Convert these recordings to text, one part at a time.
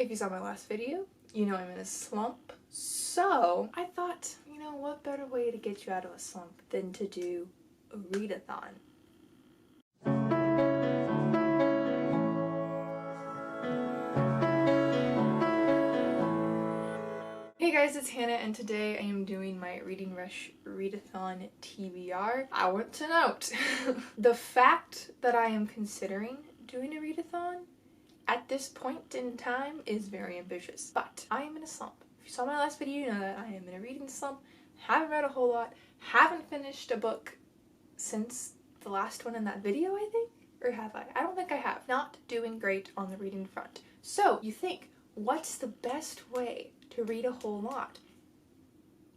If you saw my last video, you know I'm in a slump. So I thought, you know, what better way to get you out of a slump than to do a readathon. Hey guys, it's Hannah and today I am doing my Reading Rush Readathon TBR. I want to note the fact that I am considering doing a readathon at this point in time is very ambitious, but I am in a slump. If you saw my last video, you know that I am in a reading slump, haven't read a whole lot, haven't finished a book since the last one in that video, I think? Or have I? I don't think I have. Not doing great on the reading front. So, you think, what's the best way to read a whole lot?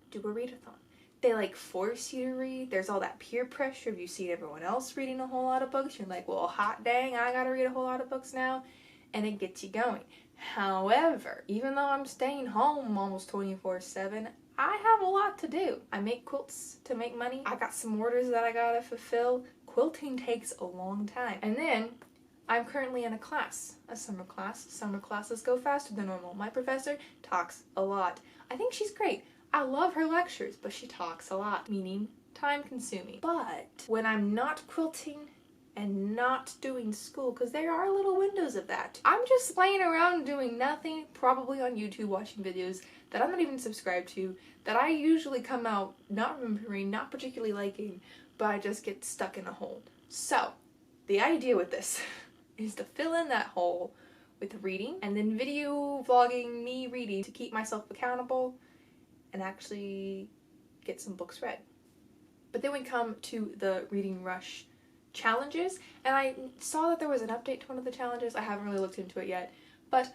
Do a readathon. They like force you to read. There's all that peer pressure of you see everyone else reading a whole lot of books. You're like, well, hot dang, I gotta read a whole lot of books now. And it gets you going. However, even though I'm staying home almost 24/7, I have a lot to do. I make quilts to make money. I got some orders that I gotta fulfill. Quilting takes a long time. And then I'm currently in a class, a summer class. Summer classes go faster than normal. My professor talks a lot. I think she's great. I love her lectures, but she talks a lot, meaning time consuming. But when I'm not quilting and not doing school, because there are little windows of that, I'm just playing around doing nothing, probably on YouTube watching videos that I'm not even subscribed to, that I usually come out not remembering, not particularly liking, but I just get stuck in a hole. So, the idea with this is to fill in that hole with reading and then video vlogging me reading to keep myself accountable and actually get some books read. But then we come to the Reading Rush challenges, and I saw that there was an update to one of the challenges. I haven't really looked into it yet, but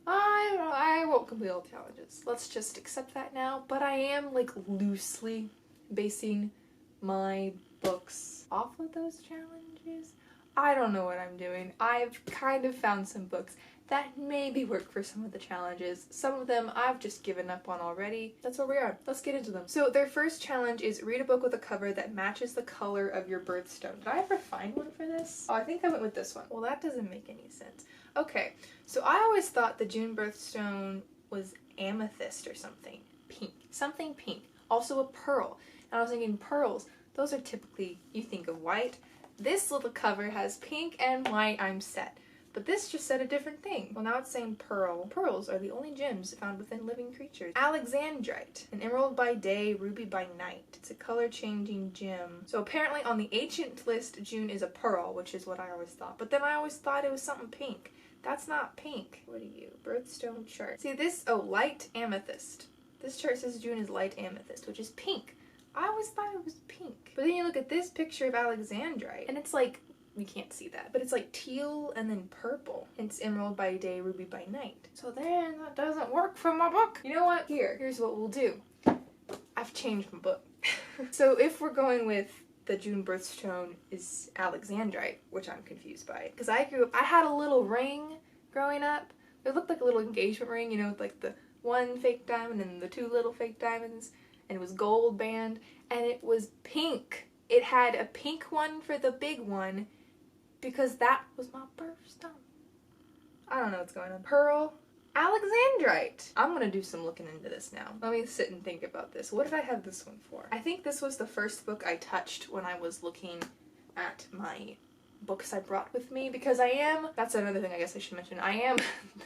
I won't complete all the challenges. Let's just accept that now. But I am like loosely basing my books off of those challenges. I don't know what I'm doing. I've kind of found some books that maybe work for some of the challenges. Some of them I've just given up on already. That's where we are. Let's get into them. So their first challenge is read a book with a cover that matches the color of your birthstone. Did I ever find one for this? Oh, I think I went with this one. Well, that doesn't make any sense. Okay, so I always thought the June birthstone was amethyst or something. Pink. Something pink. Also a pearl. And I was thinking pearls, those are typically, you think of white. This little cover has pink and white, I'm set. But this just said a different thing. Well, now it's saying pearl. Pearls are the only gems found within living creatures. Alexandrite, an emerald by day, ruby by night. It's a color-changing gem. So apparently on the ancient list, June is a pearl, which is what I always thought. But then I always thought it was something pink. That's not pink. What are you? Birthstone chart. See this? Oh, light amethyst. This chart says June is light amethyst, which is pink. I always thought it was pink. But then you look at this picture of Alexandrite, and it's like, you can't see that, but it's like teal and then purple. It's emerald by day, ruby by night. So then that doesn't work for my book. You know what? Here's what we'll do. I've changed my book. So if we're going with the June birthstone is Alexandrite, which I'm confused by, because I had a little ring growing up. It looked like a little engagement ring, you know, with like the one fake diamond and the two little fake diamonds, and it was gold band, and it was pink. It had a pink one for the big one, because that was my birthstone. I don't know what's going on. Pearl, Alexandrite. I'm gonna do some looking into this now. Let me sit and think about this. What did I have this one for? I think this was the first book I touched when I was looking at my books I brought with me, because that's another thing I guess I should mention,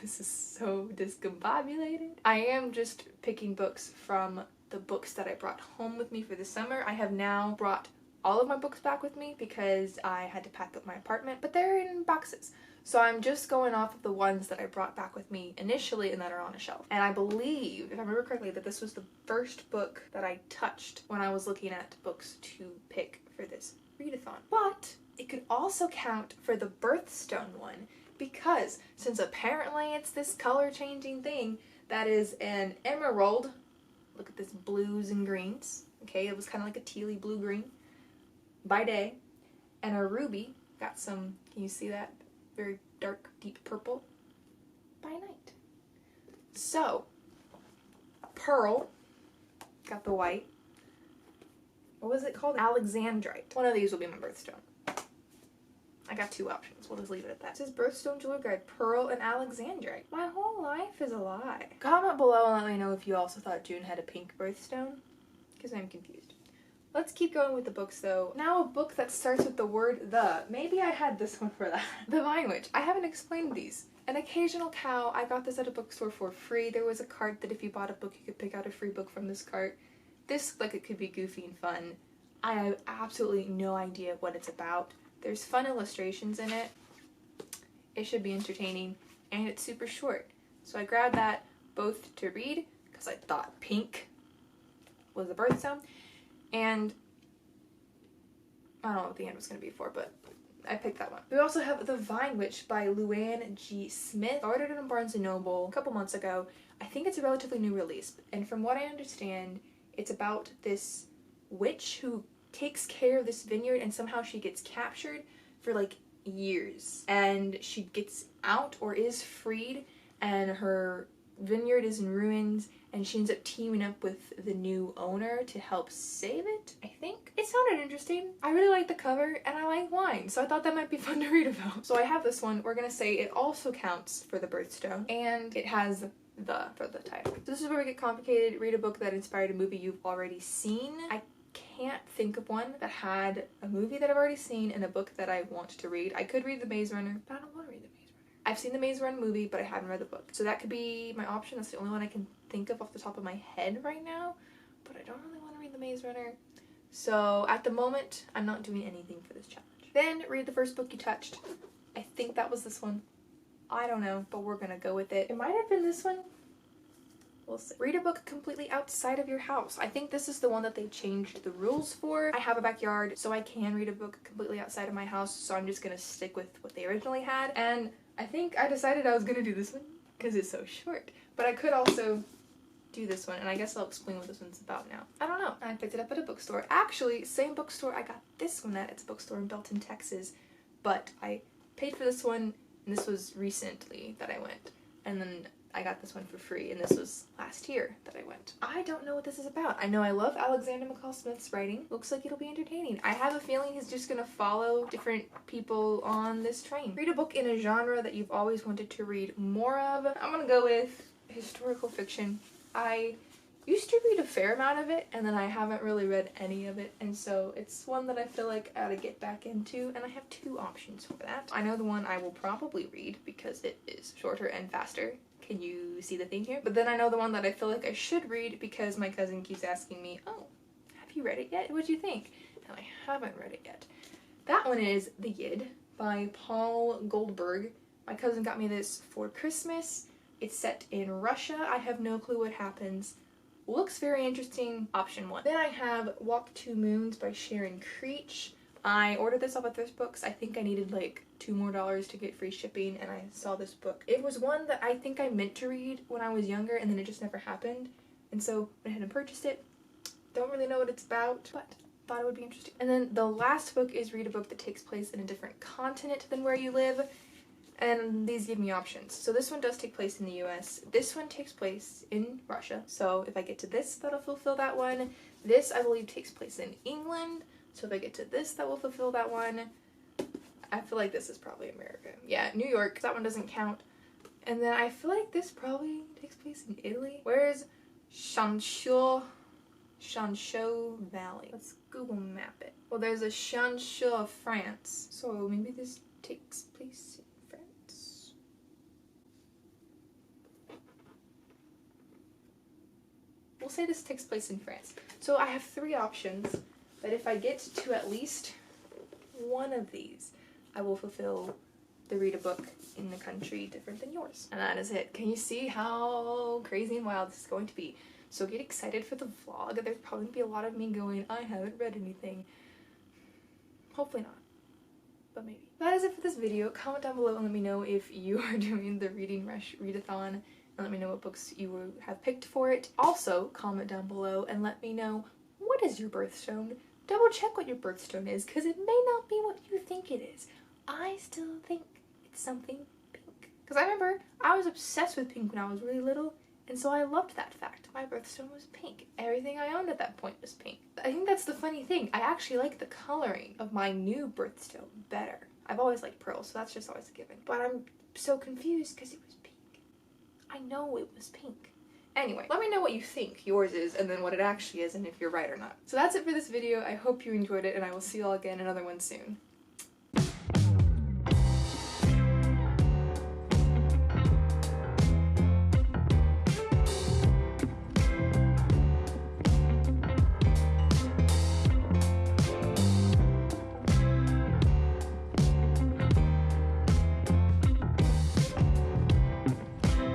this is so discombobulated. I am just picking books from the books that I brought home with me for the summer. I have now brought all of my books back with me because I had to pack up my apartment, but they're in boxes. So I'm just going off of the ones that I brought back with me initially and that are on a shelf. And I believe, if I remember correctly, that this was the first book that I touched when I was looking at books to pick for this readathon. But it could also count for the birthstone one, because since apparently it's this color-changing thing that is an emerald, look at this blues and greens, okay, it was kind of like a tealy blue-green, by day, and a ruby, got some, can you see that? Very dark, deep purple, by night. So, pearl, got the white. What was it called? Alexandrite. One of these will be my birthstone. I got two options. We'll just leave it at that. It says Birthstone Jewelry Guide, Pearl and Alexandrite. My whole life is a lie. Comment below and let me know if you also thought June had a pink birthstone, because I'm confused. Let's keep going with the books though. Now a book that starts with the word the. Maybe I had this one for that. The Vine Witch. I haven't explained these. An Occasional Cow. I got this at a bookstore for free. There was a cart that if you bought a book, you could pick out a free book from this cart. This looked like it could be goofy and fun. I have absolutely no idea what it's about. There's fun illustrations in it. It should be entertaining, and it's super short. So I grabbed that both to read, because I thought pink was the birthstone, and I don't know what the end was going to be for, but I picked that one. We also have The Vine Witch by Luann G. Smith. I ordered it on Barnes & Noble a couple months ago. I think it's a relatively new release, and from what I understand, it's about this witch who takes care of this vineyard, and somehow she gets captured for like years, and she gets out or is freed, and her vineyard is in ruins, and she ends up teaming up with the new owner to help save it, I think. It sounded interesting. I really like the cover, and I like wine, so I thought that might be fun to read about. So I have this one. We're gonna say it also counts for the birthstone, and it has the for the title. So this is where we get complicated. Read a book that inspired a movie you've already seen. I can't think of one that had a movie that I've already seen and a book that I want to read. I could read The Maze Runner, but I don't want to read The Maze Runner. I've seen The Maze Runner movie, but I haven't read the book. So that could be my option. That's the only one I can think of off the top of my head right now, but I don't really want to read The Maze Runner. So at the moment, I'm not doing anything for this challenge. Then read the first book you touched. I think that was this one. I don't know, but we're gonna go with it. It might have been this one. We'll see. Read a book completely outside of your house. I think this is the one that they changed the rules for. I have a backyard, so I can read a book completely outside of my house, so I'm just gonna stick with what they originally had. And I think I decided I was gonna do this one because it's so short. But I could also do this one, and I guess I'll explain what this one's about now. I don't know. I picked it up at a bookstore. Actually, same bookstore I got this one at. It's a bookstore in Belton, Texas. But I paid for this one, and this was recently that I went. And then I got this one for free, and this was last year that I went. I don't know what this is about. I know I love Alexander McCall Smith's writing. Looks like it'll be entertaining. I have a feeling he's just gonna follow different people on this train. Read a book in a genre that you've always wanted to read more of. I'm gonna go with historical fiction. I used to read a fair amount of it, and then I haven't really read any of it, and so it's one that I feel like I ought to get back into, and I have two options for that. I know the one I will probably read because it is shorter and faster. Can you see the theme here? But then I know the one that I feel like I should read because my cousin keeps asking me, oh, have you read it yet? What'd you think? And I haven't read it yet. That one is The Yid by Paul Goldberg. My cousin got me this for Christmas. It's set in Russia. I have no clue what happens. Looks very interesting. Option one. Then I have Walk Two Moons by Sharon Creech. I ordered this off of Thrift Books. I think I needed like $2 more to get free shipping, and I saw this book. It was one that I think I meant to read when I was younger, and then it just never happened. And so I went ahead and purchased it. Don't really know what it's about, but thought it would be interesting. And then the last book is read a book that takes place in a different continent than where you live. And these give me options. So this one does take place in the US. This one takes place in Russia. So if I get to this, that'll fulfill that one. This, I believe, takes place in England. So if I get to this, that will fulfill that one. I feel like this is probably America. Yeah, New York. That one doesn't count. And then I feel like this probably takes place in Italy. Where's Shanshou Valley? Let's Google map it. Well, there's a Shanshou, France. So maybe this takes place in France. We'll say this takes place in France. So I have three options. But if I get to at least one of these, I will fulfill the read a book in the country different than yours. And that is it. Can you see how crazy and wild this is going to be? So get excited for the vlog. There's probably gonna be a lot of me going, I haven't read anything. Hopefully not, but maybe. That is it for this video. Comment down below and let me know if you are doing the Reading Rush readathon, and let me know what books you have picked for it. Also, comment down below and let me know, what is your birthstone? Double check what your birthstone is, because it may not be what you think it is. I still think it's something pink. Because I remember I was obsessed with pink when I was really little, and so I loved that fact. My birthstone was pink. Everything I owned at that point was pink. I think that's the funny thing. I actually like the coloring of my new birthstone better. I've always liked pearls, so that's just always a given. But I'm so confused because it was pink. I know it was pink. Anyway, let me know what you think yours is and then what it actually is and if you're right or not. So that's it for this video. I hope you enjoyed it and I will see you all again in another one soon.